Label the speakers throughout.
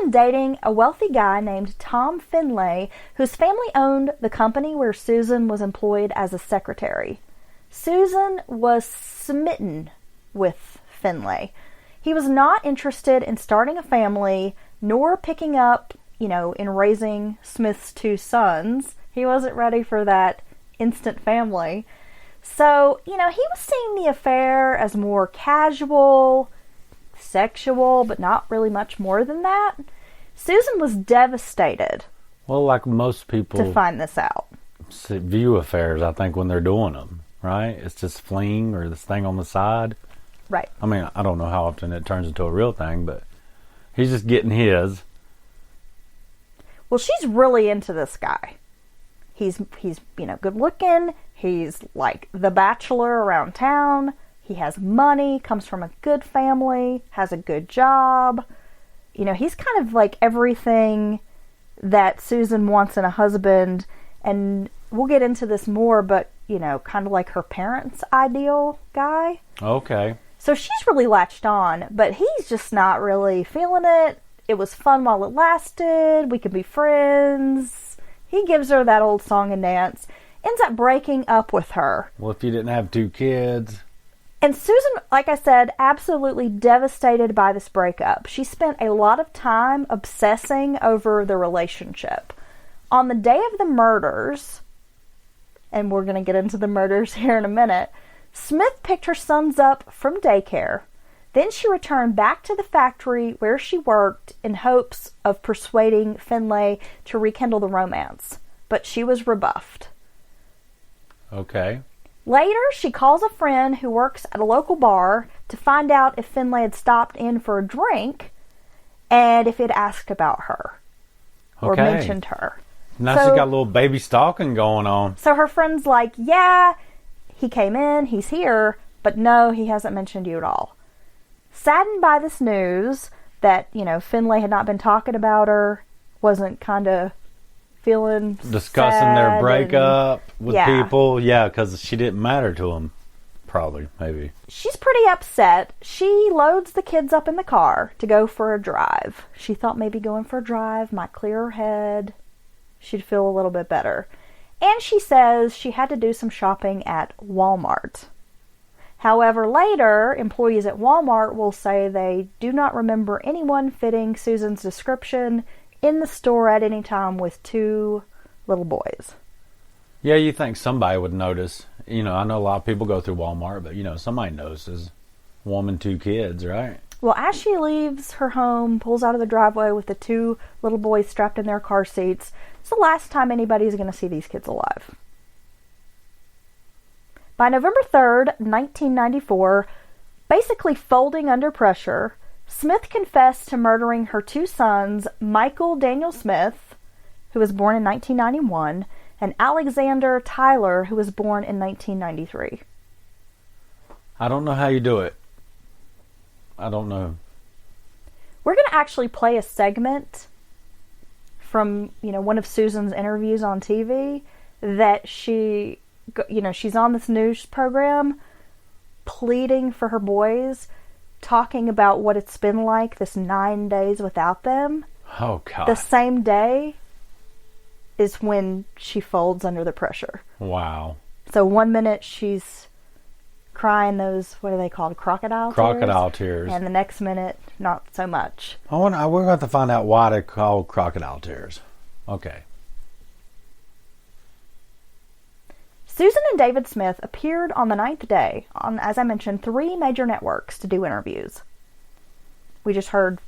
Speaker 1: been dating a wealthy guy named Tom Finlay, whose family owned the company where Susan was employed as a secretary. Susan was smitten with Finlay. He was not interested in starting a family, nor picking up, in raising Smith's 2 sons. He wasn't ready for that instant family. So, he was seeing the affair as more casual, sexual, but not really much more than that. Susan was devastated.
Speaker 2: Well, like most people
Speaker 1: to find this out.
Speaker 2: View affairs, I think, when they're doing them, right? It's just fling or this thing on the side.
Speaker 1: Right.
Speaker 2: I mean, I don't know how often it turns into a real thing, but he's just getting his.
Speaker 1: Well, she's really into this guy. He's good looking. He's like the bachelor around town. He has money, comes from a good family, has a good job. He's kind of like everything that Susan wants in a husband. And we'll get into this more, but, kind of like her parents' ideal guy.
Speaker 2: Okay.
Speaker 1: So she's really latched on, but he's just not really feeling it. It was fun while it lasted. We could be friends. He gives her that old song and dance. Ends up breaking up with her.
Speaker 2: Well, if you didn't have 2 kids.
Speaker 1: And Susan, like I said, absolutely devastated by this breakup. She spent a lot of time obsessing over the relationship. On the day of the murders, and we're going to get into the murders here in a minute, Smith picked her sons up from daycare. Then she returned back to the factory where she worked in hopes of persuading Finlay to rekindle the romance. But she was rebuffed.
Speaker 2: Okay.
Speaker 1: Later, she calls a friend who works at a local bar to find out if Finlay had stopped in for a drink and if he'd asked about her or mentioned her.
Speaker 2: Now she's got a little baby stalking going on.
Speaker 1: So her friend's like, yeah, he came in, he's here, but no, he hasn't mentioned you at all. Saddened by this news that, Finlay had not been talking about her, wasn't kind of feeling
Speaker 2: discussing their breakup with people. Yeah, because she didn't matter to him. Probably, maybe.
Speaker 1: She's pretty upset. She loads the kids up in the car to go for a drive. She thought maybe going for a drive might clear her head. She'd feel a little bit better. And she says she had to do some shopping at Walmart. However, later, employees at Walmart will say they do not remember anyone fitting Susan's description in the store at any time with 2 little boys.
Speaker 2: Yeah, you think somebody would notice. I know a lot of people go through Walmart, but, somebody notices. Woman, 2 kids, right?
Speaker 1: Well, as she leaves her home, pulls out of the driveway with the 2 little boys strapped in their car seats, it's the last time anybody's going to see these kids alive. By November 3rd, 1994, basically folding under pressure, Smith confessed to murdering her 2 sons, Michael Daniel Smith, who was born in 1991, and Alexander Tyler, who was born in 1993.
Speaker 2: I don't know how you do it. I don't know.
Speaker 1: We're going to actually play a segment from, one of Susan's interviews on TV that she's on this news program pleading for her boys, talking about what it's been like this 9 days without them.
Speaker 2: Oh, God.
Speaker 1: The same day is when she folds under the pressure.
Speaker 2: Wow.
Speaker 1: So 1 minute she's crying those, what are they called, crocodile tears?
Speaker 2: Crocodile tears.
Speaker 1: And the next minute, not so much.
Speaker 2: We're going to have to find out why they're called crocodile tears. Okay.
Speaker 1: Susan and David Smith appeared on the 9th day on, as I mentioned, 3 major networks to do interviews. We just heard,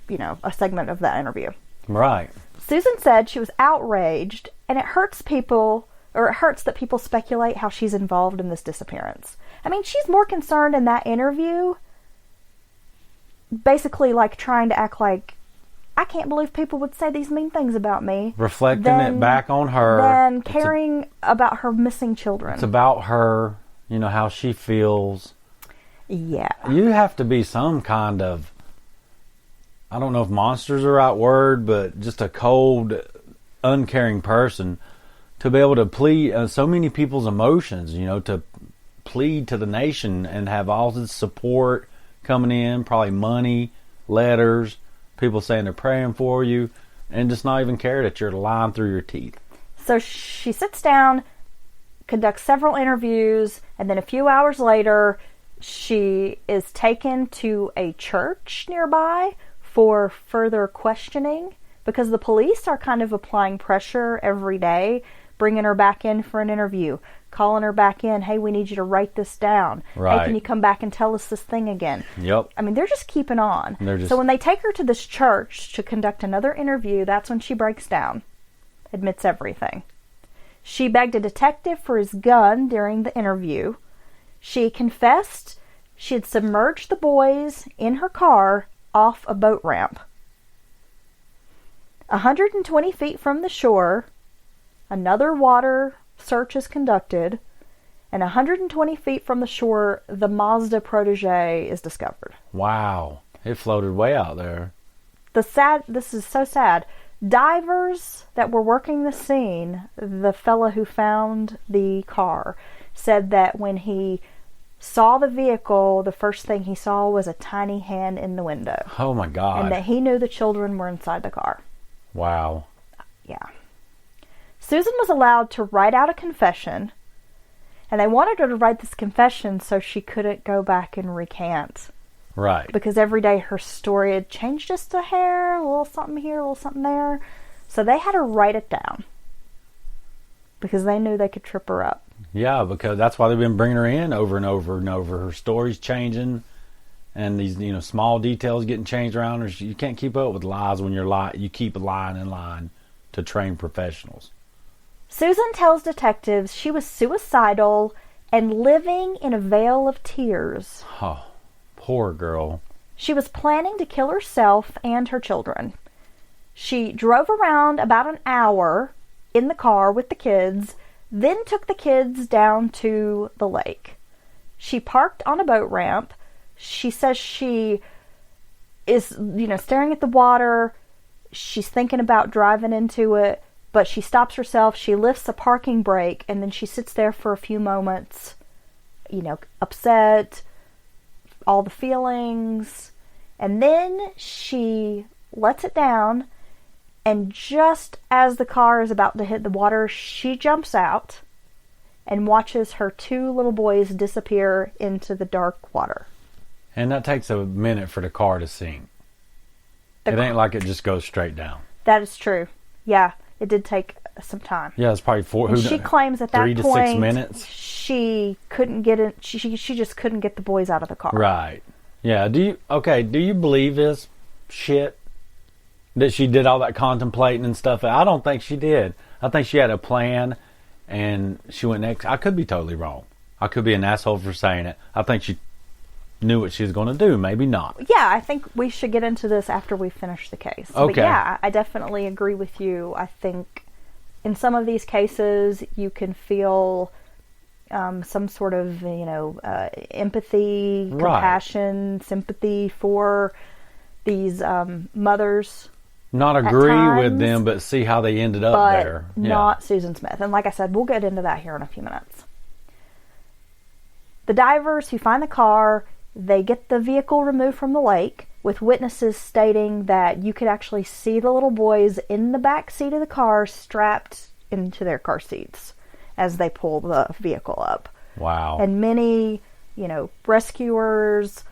Speaker 1: a segment of that interview.
Speaker 2: Right.
Speaker 1: Susan said she was outraged, and it hurts that people speculate how she's involved in this disappearance. I mean, she's more concerned in that interview, basically like trying to act like, I can't believe people would say these mean things about me.
Speaker 2: Reflecting it back on her.
Speaker 1: Than caring about her missing children.
Speaker 2: It's about her, how she feels.
Speaker 1: Yeah.
Speaker 2: You have to be some kind of, I don't know if monster's the right word, but just a cold, uncaring person to be able to plead so many people's emotions, to plead to the nation and have all this support coming in, probably money, letters, people saying they're praying for you, and just not even care that you're lying through your teeth.
Speaker 1: So she sits down, conducts several interviews, and then a few hours later, she is taken to a church nearby for further questioning, because the police are kind of applying pressure every day, bringing her back in for an interview, calling her back in, hey, we need you to write this down.
Speaker 2: Right.
Speaker 1: Hey, can you come back and tell us this thing again?
Speaker 2: Yep.
Speaker 1: I mean, they're just keeping on. So when they take her to this church to conduct another interview, that's when she breaks down, admits everything. She begged a detective for his gun during the interview. She confessed she had submerged the boys in her car off a boat ramp. 120 feet from the shore, another water search is conducted, and 120 feet from the shore, the Mazda Protege is discovered.
Speaker 2: Wow. It floated way out there.
Speaker 1: This is so sad. Divers that were working the scene, the fella who found the car, said that when he saw the vehicle, the first thing he saw was a tiny hand in the window.
Speaker 2: Oh my God.
Speaker 1: And that he knew the children were inside the car.
Speaker 2: Wow.
Speaker 1: Yeah. Susan was allowed to write out a confession, and they wanted her to write this confession so she couldn't go back and recant.
Speaker 2: Right.
Speaker 1: Because every day her story had changed just a hair, a little something here, a little something there. So they had her write it down because they knew they could trip her up.
Speaker 2: Yeah, because that's why they've been bringing her in over and over and over. Her story's changing, and these small details getting changed around her. You can't keep up with lies when you keep lying and lying to trained professionals.
Speaker 1: Susan tells detectives she was suicidal and living in a veil of tears.
Speaker 2: Oh, poor girl.
Speaker 1: She was planning to kill herself and her children. She drove around about an hour in the car with the kids, then took the kids down to the lake. She parked on a boat ramp. She says she is, staring at the water. She's thinking about driving into it, but she stops herself. She lifts a parking brake, and then she sits there for a few moments, upset, all the feelings, and then she lets it down, and just as the car is about to hit the water, she jumps out and watches her two little boys disappear into the dark water.
Speaker 2: And that takes a minute for the car to sink. It ain't like it just goes straight down.
Speaker 1: That is true. Yeah, it did take some time.
Speaker 2: Yeah, it's probably
Speaker 1: she claims at that
Speaker 2: 3 to
Speaker 1: point
Speaker 2: 6 minutes.
Speaker 1: She couldn't get it. She just couldn't get the boys out of the car.
Speaker 2: Right. Yeah. Do you believe this shit? That she did all that contemplating and stuff? I don't think she did. I think she had a plan, and she went next. I could be totally wrong. I could be an asshole for saying it. I think she knew what she was going to do. Maybe not.
Speaker 1: Yeah, I think we should get into this after we finish the case.
Speaker 2: Okay.
Speaker 1: But yeah, I definitely agree with you. I think in some of these cases, you can feel some sort of, empathy, compassion, sympathy for these mothers.
Speaker 2: Not agree with them, but see how they ended up there. Yeah.
Speaker 1: Not Susan Smith. And like I said, we'll get into that here in a few minutes. The divers who find the car, they get the vehicle removed from the lake, with witnesses stating that you could actually see the little boys in the back seat of the car strapped into their car seats as they pull the vehicle up.
Speaker 2: Wow.
Speaker 1: And many, rescuers,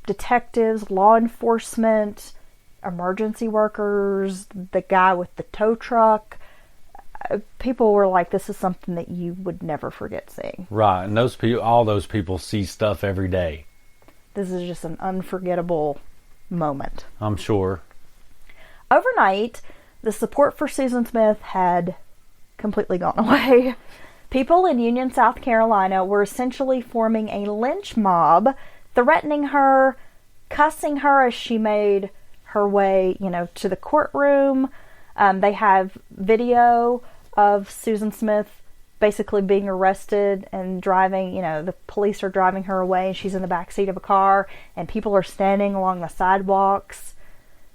Speaker 1: detectives, law enforcement, emergency workers, the guy with the tow truck, people were like, this is something that you would never forget seeing.
Speaker 2: Right, and all those people see stuff every day.
Speaker 1: This is just an unforgettable moment.
Speaker 2: I'm sure.
Speaker 1: Overnight, the support for Susan Smith had completely gone away. People in Union, South Carolina were essentially forming a lynch mob, threatening her, cussing her as she made her way, to the courtroom. They have video of Susan Smith basically being arrested and driving, the police are driving her away and she's in the back seat of a car and people are standing along the sidewalks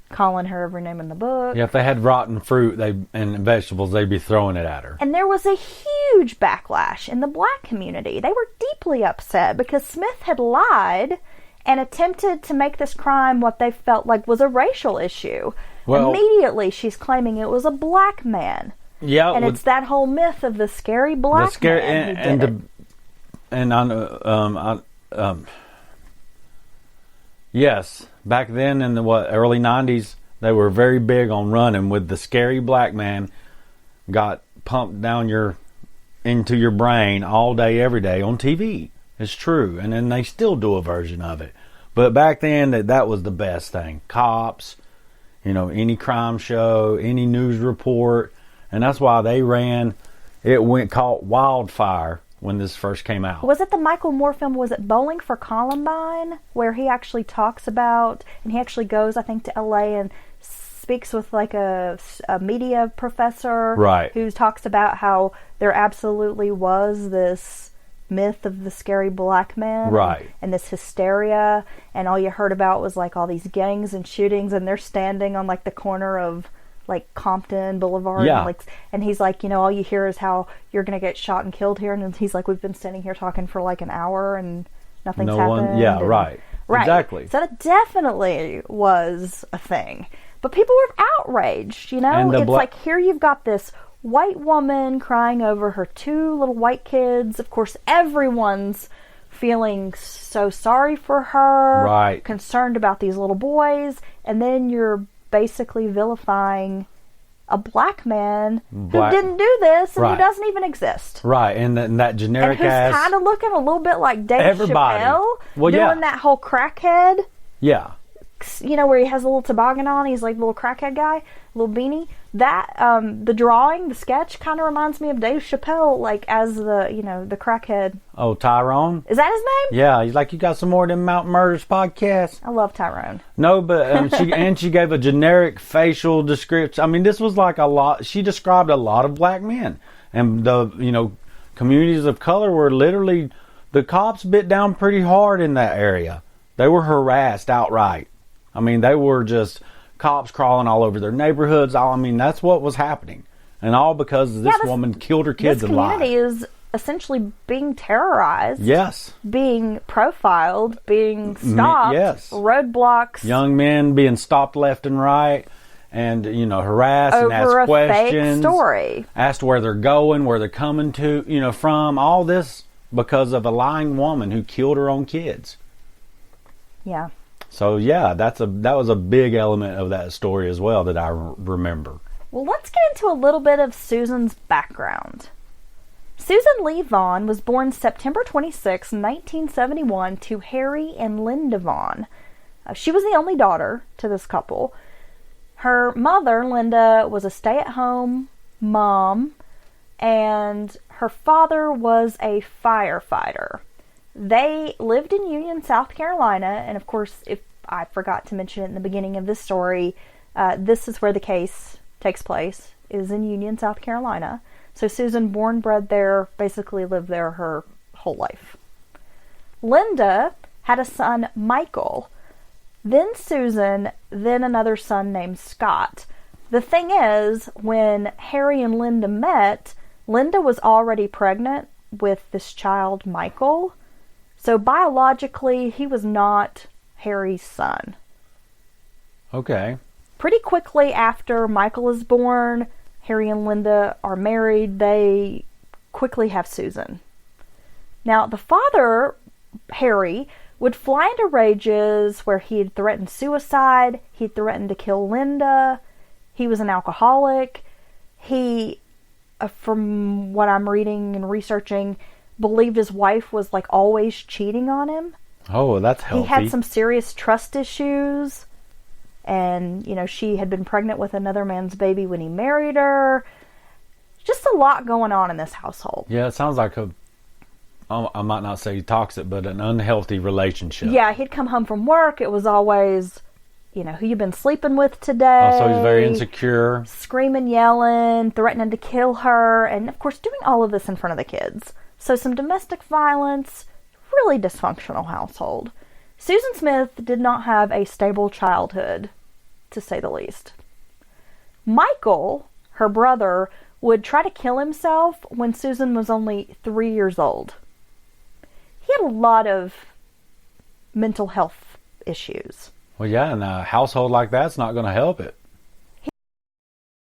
Speaker 1: calling her every name in the book.
Speaker 2: Yeah, if they had rotten fruit and vegetables, they'd be throwing it at her.
Speaker 1: And there was a huge backlash in the black community. They were deeply upset because Smith had lied and attempted to make this crime what they felt like was a racial issue.
Speaker 2: Well,
Speaker 1: immediately, she's claiming it was a black man.
Speaker 2: Yeah,
Speaker 1: and it's that whole myth of the scary black man who did it.
Speaker 2: Yes, back then in the early 90s, they were very big on running with the scary black man got pumped down into your brain all day, every day on TV. It's true. And then they still do a version of it. But back then, that was the best thing. Cops, any crime show, any news report. And that's why they ran, caught wildfire when this first came out.
Speaker 1: Was it the Michael Moore film, was it Bowling for Columbine, where he actually talks about, and he actually goes, I think, to LA and speaks with like a media professor,
Speaker 2: right,
Speaker 1: who talks about how there absolutely was this myth of the scary black man,
Speaker 2: right,
Speaker 1: and this hysteria, and all you heard about was like all these gangs and shootings, and they're standing on like the corner of like Compton Boulevard,
Speaker 2: yeah,
Speaker 1: and he's like, all you hear is how you're gonna get shot and killed here, and he's like, we've been standing here talking for like an hour and nothing's happened.
Speaker 2: Yeah, right, exactly.
Speaker 1: So that definitely was a thing. But people were outraged, It's like, here you've got this white woman crying over her two little white kids. Of course, everyone's feeling so sorry for her,
Speaker 2: right,
Speaker 1: concerned about these little boys, and then you're basically vilifying a black man who didn't do this and who doesn't even exist.
Speaker 2: Right, and that generic
Speaker 1: and
Speaker 2: ass.
Speaker 1: who's kind of looking a little bit like Dave Chappelle, doing that whole crackhead.
Speaker 2: Yeah.
Speaker 1: Where he has a little toboggan on, he's like a little crackhead guy, little beanie. That, the drawing, the sketch kind of reminds me of Dave Chappelle, like as the crackhead.
Speaker 2: Oh, Tyrone?
Speaker 1: Is that his name?
Speaker 2: Yeah, he's like, you got some more of them Mountain Murders podcasts?
Speaker 1: I love Tyrone.
Speaker 2: No, but she gave a generic facial description. I mean, this was like she described a lot of black men. And the, communities of color were literally, the cops bit down pretty hard in that area. They were harassed outright. I mean, they were just cops crawling all over their neighborhoods. That's what was happening. And all because this woman killed her kids and lied.
Speaker 1: This community is essentially being terrorized.
Speaker 2: Yes.
Speaker 1: Being profiled, being stopped.
Speaker 2: Yes.
Speaker 1: Roadblocks.
Speaker 2: Young men being stopped left and right and, harassed
Speaker 1: over
Speaker 2: and asked questions.
Speaker 1: Fake story.
Speaker 2: Asked where they're going, where they're coming to, from. All this because of a lying woman who killed her own kids.
Speaker 1: Yeah.
Speaker 2: So, yeah, that was a big element of that story as well that I remember.
Speaker 1: Well, let's get into a little bit of Susan's background. Susan Lee Vaughn was born September 26, 1971, to Harry and Linda Vaughn. She was the only daughter to this couple. Her mother, Linda, was a stay-at-home mom, and her father was a firefighter. They lived in Union, South Carolina, and of course, if I forgot to mention it in the beginning of this story, this is where the case takes place, is in Union, South Carolina. So Susan, born, bred there, basically lived there her whole life. Linda had a son, Michael, then Susan, then another son named Scott. The thing is, when Harry and Linda met, Linda was already pregnant with this child, Michael. So biologically, he was not Harry's son.
Speaker 2: Okay.
Speaker 1: Pretty quickly after Michael is born, Harry and Linda are married. They quickly have Susan. Now, the father, Harry, would fly into rages where he had threatened suicide. He threatened to kill Linda. He was an alcoholic. He, from what I'm reading and researching, believed his wife was like always cheating on him.
Speaker 2: Oh, that's healthy.
Speaker 1: He had some serious trust issues, and she had been pregnant with another man's baby when he married her. Just a lot going on in this household.
Speaker 2: Yeah, it sounds like I might not say toxic, but an unhealthy relationship.
Speaker 1: Yeah, he'd come home from work. It was always, who you been sleeping with today.
Speaker 2: Oh, so he's very insecure.
Speaker 1: Screaming, yelling, threatening to kill her, and of course doing all of this in front of the kids. So some domestic violence, really dysfunctional household. Susan Smith did not have a stable childhood, to say the least. Michael, her brother, would try to kill himself when Susan was only 3 years old. He had a lot of mental health issues.
Speaker 2: Well, yeah, and a household like that's not going to help it.